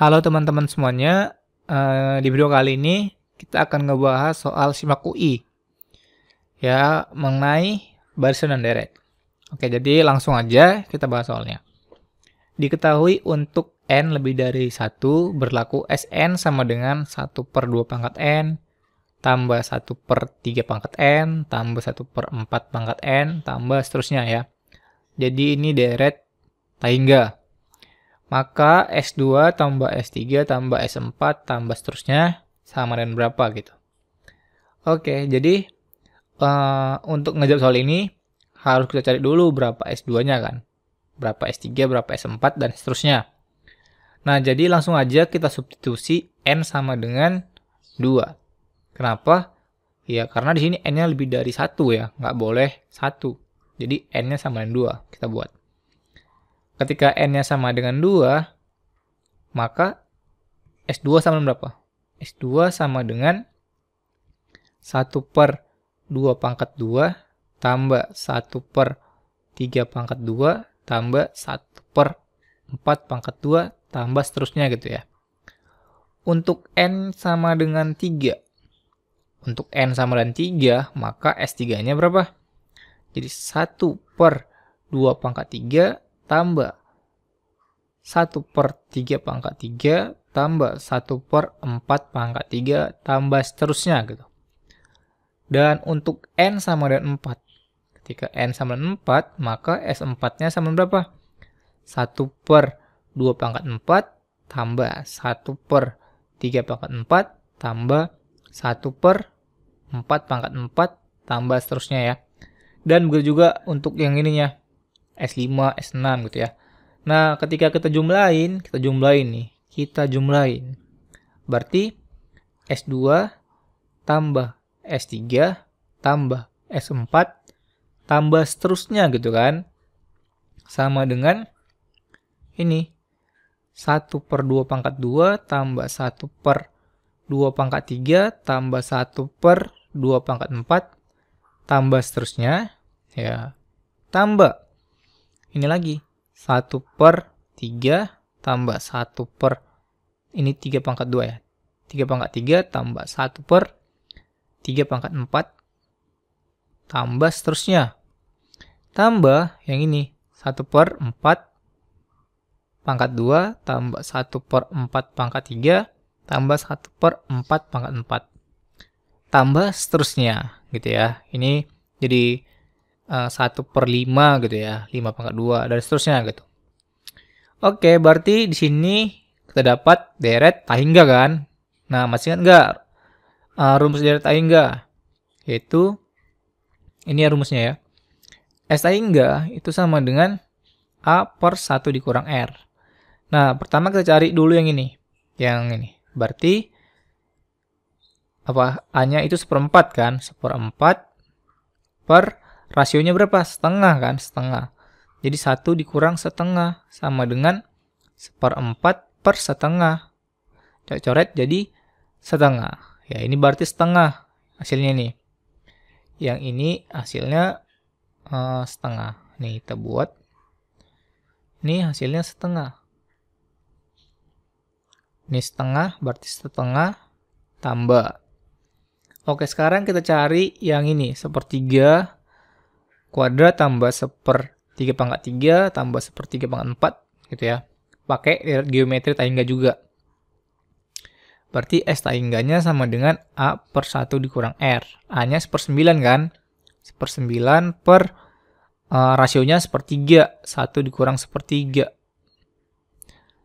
Halo teman-teman semuanya, di video kali ini kita akan ngebahas soal SIMAK UI ya, mengenai barisan dan deret. Oke, jadi langsung aja kita bahas soalnya. Diketahui untuk n lebih dari 1 berlaku Sn sama dengan 1/2 pangkat n tambah 1/3 pangkat n tambah 1/4 pangkat n tambah seterusnya ya. Jadi ini deret tangga. Maka S2 tambah S3 tambah S4 tambah seterusnya sama dengan berapa gitu. Oke, jadi untuk ngejawab soal ini harus kita cari dulu berapa S2-nya kan. Berapa S3, berapa S4, dan seterusnya. Nah, jadi langsung aja kita substitusi N sama dengan 2. Kenapa? Ya, karena di sini N-nya lebih dari 1 ya. Nggak boleh 1. Jadi N-nya sama dengan 2. Kita buat. Ketika N-nya sama dengan 2, maka S2 sama dengan berapa? S2 sama dengan 1/2 pangkat 2 tambah 1/3 pangkat 2 tambah 1/4 pangkat 2 tambah seterusnya gitu ya. Untuk N sama dengan 3. Untuk N sama dengan 3, maka S3-nya berapa? Jadi 1/2 pangkat 3 tambah 1/3 pangkat 3 tambah 1/4 pangkat 3 tambah seterusnya gitu. Dan untuk N sama dengan 4. Ketika N sama dengan 4, maka S4-nya sama dengan berapa? 1/2 pangkat 4 tambah 1/3 pangkat 4 tambah 1/4 pangkat 4 tambah seterusnya ya. Dan begitu juga untuk yang ininya, S5, S6 gitu ya. Nah, ketika kita jumlahin nih. Berarti S2 tambah S3 tambah S4 tambah seterusnya gitu kan. Sama dengan ini. 1/2 pangkat 2 tambah 1/2 pangkat 3 tambah 1/2 pangkat 4 tambah seterusnya. Ya. Tambah. Ini lagi. 1/3 tambah 1/ini 3 pangkat 2 ya. 3 pangkat 3 tambah 1/3 pangkat 4 tambah seterusnya. Tambah yang ini 1/4 pangkat 2 tambah 1/4 pangkat 3 tambah 1/4 pangkat 4 tambah seterusnya gitu ya. Ini jadi 1/5 gitu ya, 5 pangkat 2 dan seterusnya gitu. Oke, berarti di sini kita dapat deret tangga kan. Nah, masih ingat nggak rumus deret tangga? Yaitu ini ya rumusnya ya. S tangga itu sama dengan A/1 dikurang R. Nah, pertama kita cari dulu yang ini. Yang ini. Berarti apa? A-nya itu 1/4 kan? 1/4 per rasionya berapa? Setengah kan? Setengah. Jadi 1 dikurang setengah sama dengan 1/4 per setengah. Coret-coret jadi setengah. Ya, ini berarti setengah hasilnya nih. Yang ini hasilnya setengah. Nih, kita buat. Ini hasilnya setengah. Ini setengah, berarti setengah tambah. Oke, sekarang kita cari yang ini. 1/3 kuadrat tambah 1/3 pangkat 3 tambah 1/3 pangkat 4 gitu ya. Pakai geometri tangga juga. Berarti S tangganya sama dengan A/1 dikurang R. A-nya 1/9 kan? 1/9 per rasionya 1/3. 1 dikurang 1/3.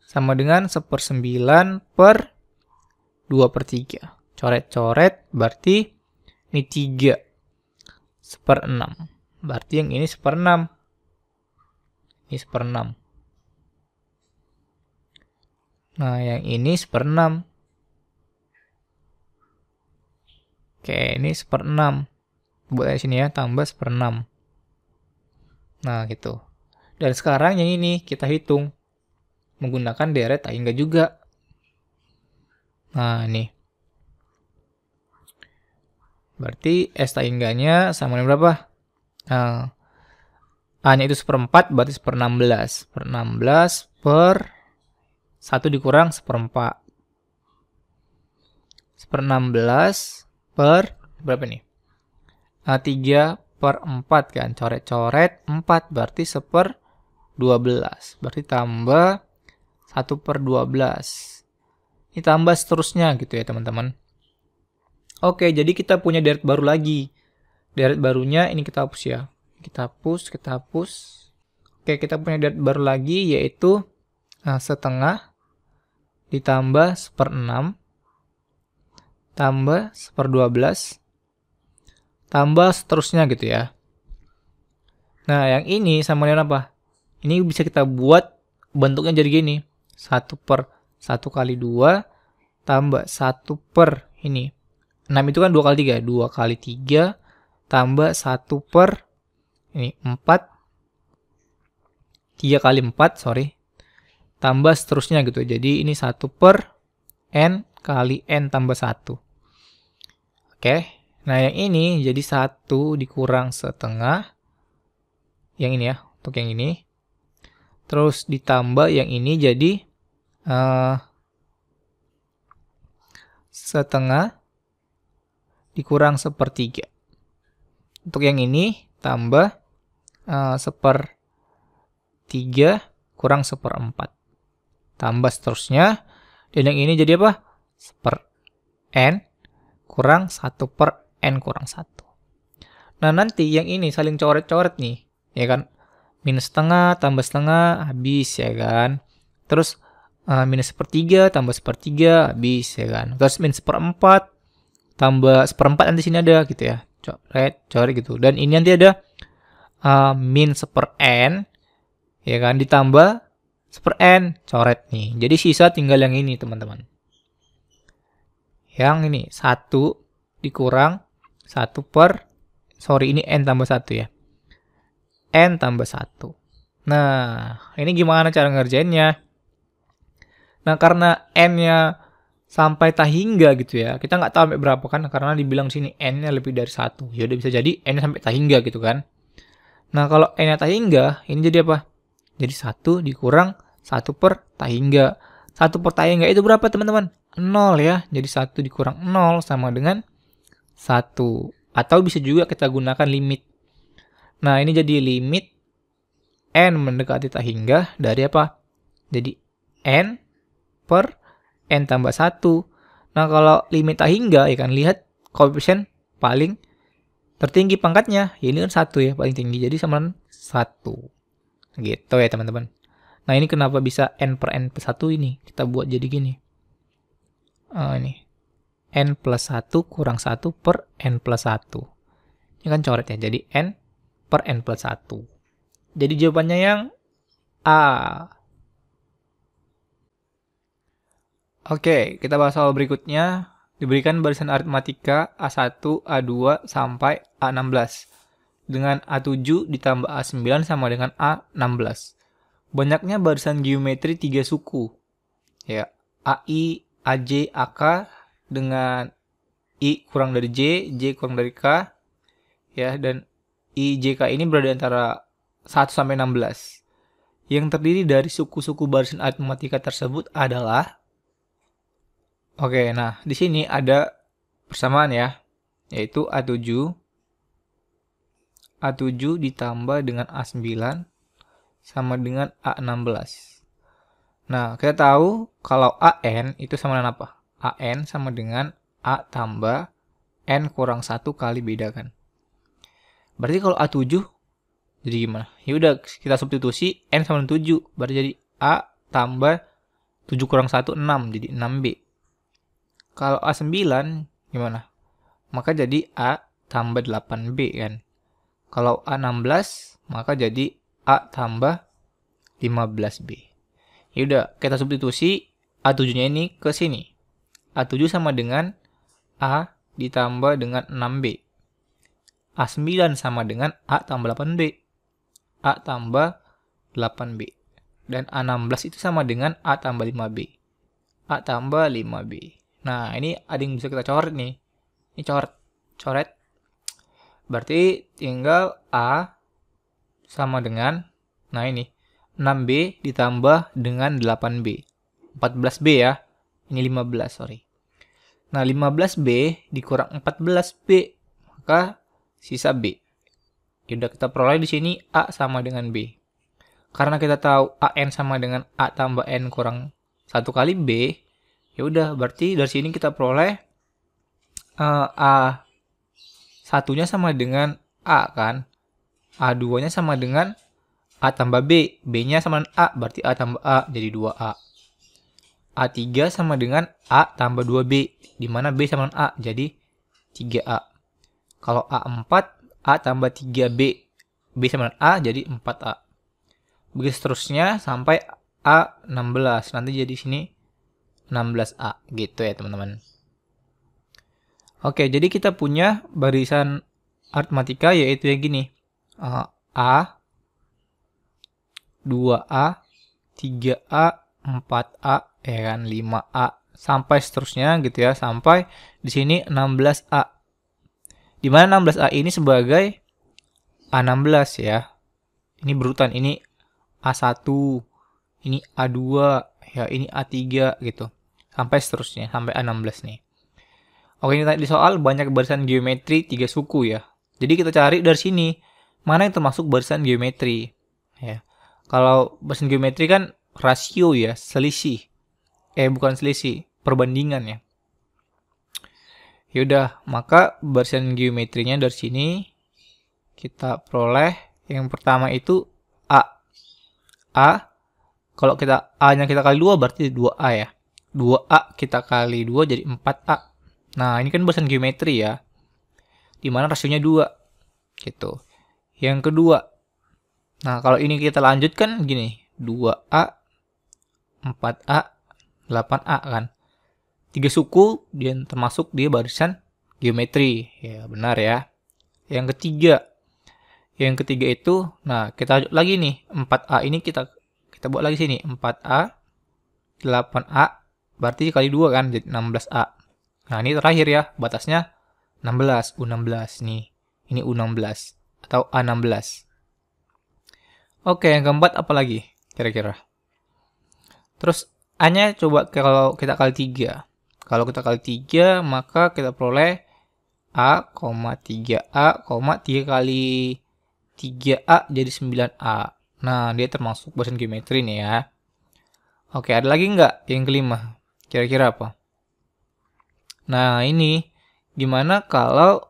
Sama dengan 1/9 per 2/3. Coret-coret berarti ini 3. 1/6. Berarti yang ini 1/6. Ini 1/6. Nah, yang ini 1/6. Oke, ini 1/6. Buat di sini ya, tambah 1/6. Nah, gitu. Dan sekarang yang ini kita hitung menggunakan deret tangga juga. Nah, ini. Berarti S tangganya sama dengan berapa? Nah, A-nya itu 1/4, berarti 1/16. 1/16 per 1 dikurang 1/4. 1/16 per berapa nih? 3/4 kan. Coret-coret 4 berarti 1/12. Berarti tambah 1/12. Ini tambah seterusnya gitu ya teman-teman. Oke, jadi kita punya deret baru lagi. Deret barunya ini kita hapus ya. Kita hapus. Oke, kita punya deret baru lagi yaitu setengah ditambah 1/6 tambah 1/12 tambah seterusnya gitu ya. Nah, yang ini sama dengan apa? Ini bisa kita buat bentuknya jadi gini. 1/1 kali 2 tambah 1 per ini. 6 itu kan 2 kali 3. 2 kali 3 tambah 1 per ini 4. 3 kali 4, sorry. Tambah seterusnya gitu. Jadi ini 1 per n kali n tambah 1. Oke. Nah, yang ini jadi 1 dikurang setengah. Yang ini ya, untuk yang ini. Terus ditambah yang ini jadi setengah dikurang 1/3. Untuk yang ini tambah 1/3 kurang 1/4. Tambah seterusnya. Dan yang ini jadi apa? 1/n kurang 1 per n kurang 1. Nah, nanti yang ini saling coret-coret nih. Ya kan? Minus setengah tambah setengah habis ya kan. Terus minus 1/3 tambah 1/3 habis ya kan. Terus minus 1/4 tambah 1/4 nanti sini ada gitu ya. Coret gitu. Dan ini nanti ada min 1/n ya kan ditambah 1/n coret nih. Jadi sisa tinggal yang ini teman-teman. Yang ini 1 dikurang 1 per sorry ini n tambah 1 ya. N tambah 1. Nah, ini gimana cara ngerjainnya? Nah, karena n-nya sampai tak hingga gitu ya. Kita nggak tahu sampai berapa kan karena dibilang sini n-nya lebih dari 1. Ya udah bisa jadi n-nya sampai tak hingga gitu kan. Nah, kalau n-nya tak hingga, ini jadi apa? Jadi 1 dikurang 1 per tak hingga. 1 per tak hingga itu berapa teman-teman? 0 ya. Jadi 1 dikurang 0 sama dengan 1. Atau bisa juga kita gunakan limit. Nah, ini jadi limit n mendekati tak hingga dari apa? Jadi n per n tambah 1. Nah, kalau limit tak hingga, ya kan, lihat koefisien paling tertinggi pangkatnya. Ya, ini kan 1 ya, paling tinggi. Jadi sama dengan 1. Gitu ya, teman-teman. Nah, ini kenapa bisa n per n plus 1 ini? Kita buat jadi gini. Ini. N plus 1 kurang 1 per n plus 1. Ini kan coret ya. Jadi n per n plus 1. Jadi jawabannya yang A. Oke, kita bahas soal berikutnya. Diberikan barisan aritmatika A1, A2, sampai A16. Dengan A7 ditambah A9 sama dengan A16. Banyaknya barisan geometri 3 suku. Ya, AI, AJ, AK dengan I kurang dari J, J kurang dari K. Ya, dan I, J, K ini berada antara 1 sampai 16. Yang terdiri dari suku-suku barisan aritmatika tersebut adalah oke, nah di sini ada persamaan ya, yaitu A7 ditambah dengan A9 sama dengan A16. Nah, kita tahu kalau AN itu sama dengan apa? AN sama dengan A tambah N kurang 1 kali beda kan. Berarti kalau A7 jadi gimana? Ya udah kita substitusi N sama dengan 7. Berarti jadi A tambah 7 kurang 1 6 jadi 6B. Kalau A9 gimana? Maka jadi A tambah 8B kan. Kalau A16 maka jadi A tambah 15B. Yaudah, kita substitusi A7-nya ini ke sini. A7 sama dengan A ditambah dengan 6B. A9 sama dengan A tambah 8B. A tambah 8B. Dan A16 itu sama dengan A tambah 5B. A tambah 5B. Nah, ini ada yang bisa kita coret nih. Ini coret. Berarti tinggal A sama dengan, nah ini, 6B ditambah dengan 8B. 14B ya. Ini 15, sorry. Nah, 15B dikurang 14B, maka sisa B. Yaudah, kita peroleh di sini A sama dengan B. Karena kita tahu AN sama dengan A tambah N kurang 1 kali B, yaudah, berarti dari sini kita peroleh A satunya sama dengan A kan. A2-nya sama dengan A tambah B. B-nya sama dengan A, berarti A tambah A, jadi 2A. A3 sama dengan A tambah 2B, di mana B sama dengan A, jadi 3A. Kalau A4, A tambah 3B, B sama dengan A, jadi 4A. Begitu seterusnya sampai A16, nanti jadi sini 16A, gitu ya teman-teman. Oke, jadi kita punya barisan aritmatika yaitu yang gini. A, 2A, 3A, 4A, ya kan, 5A, sampai seterusnya gitu ya, sampai di sini 16A. Di mana 16A ini sebagai A16 ya. Ini berurutan, ini A1, ini A2, ya ini A3 gitu. Sampai seterusnya, sampai A16 nih. Oke, ini tadi di soal banyak barisan geometri 3 suku ya. Jadi kita cari dari sini mana yang termasuk barisan geometri. Ya. Kalau barisan geometri kan rasio ya, selisih. Bukan selisih, perbandingan ya. Yaudah, maka barisan geometrinya dari sini kita peroleh yang pertama itu A. A, kalau kita A-nya kita kali 2 berarti 2A ya. 2A kita kali 2 jadi 4A. Nah, ini kan barisan geometri ya. Dimana rasionya 2. Gitu. Yang kedua. Nah, kalau ini kita lanjutkan gini. 2A, 4A, 8A kan. 3 suku dia termasuk dia barisan geometri. Ya, benar ya. Yang ketiga. Yang ketiga itu, nah kita lanjut lagi nih. 4A ini kita buat lagi sini. 4A, 8A, berarti kali 2 kan, jadi 16A. Nah, ini terakhir ya, batasnya 16, U16 nih. Ini U16 atau A16. Oke, yang keempat apa lagi kira-kira? Terus A-nya coba kalau kita kali 3. Kalau kita kali 3, maka kita peroleh A, 3A, 3 kali 3A jadi 9A. Nah, dia termasuk barisan geometri nih ya. Oke, ada lagi nggak yang kelima? Kira-kira apa? Nah, ini gimana kalau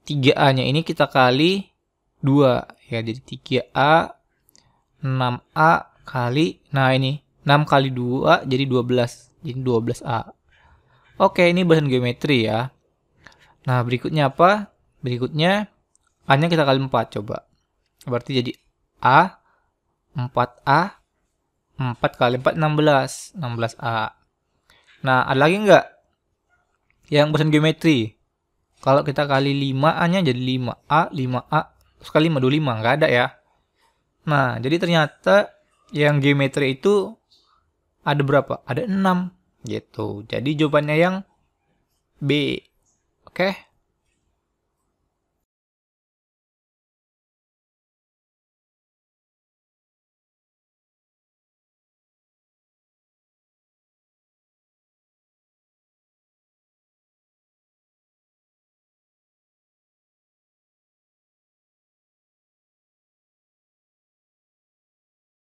3A-nya ini kita kali 2. Ya, jadi 3A, 6A kali, nah ini 6 kali 2 jadi 12. Jadi 12A. Oke, ini barisan geometri ya. Nah, berikutnya apa? Berikutnya A-nya kita kali 4 coba. Berarti jadi A, 4A, 4 kali 4, 16. 16A. Nah, ada lagi nggak yang barisan geometri? Kalau kita kali 5A-nya jadi 5A, 5A, terus kali 5, 25. Nggak ada ya. Nah, jadi ternyata yang geometri itu ada berapa? Ada 6. Gitu. Jadi jawabannya yang B. Oke.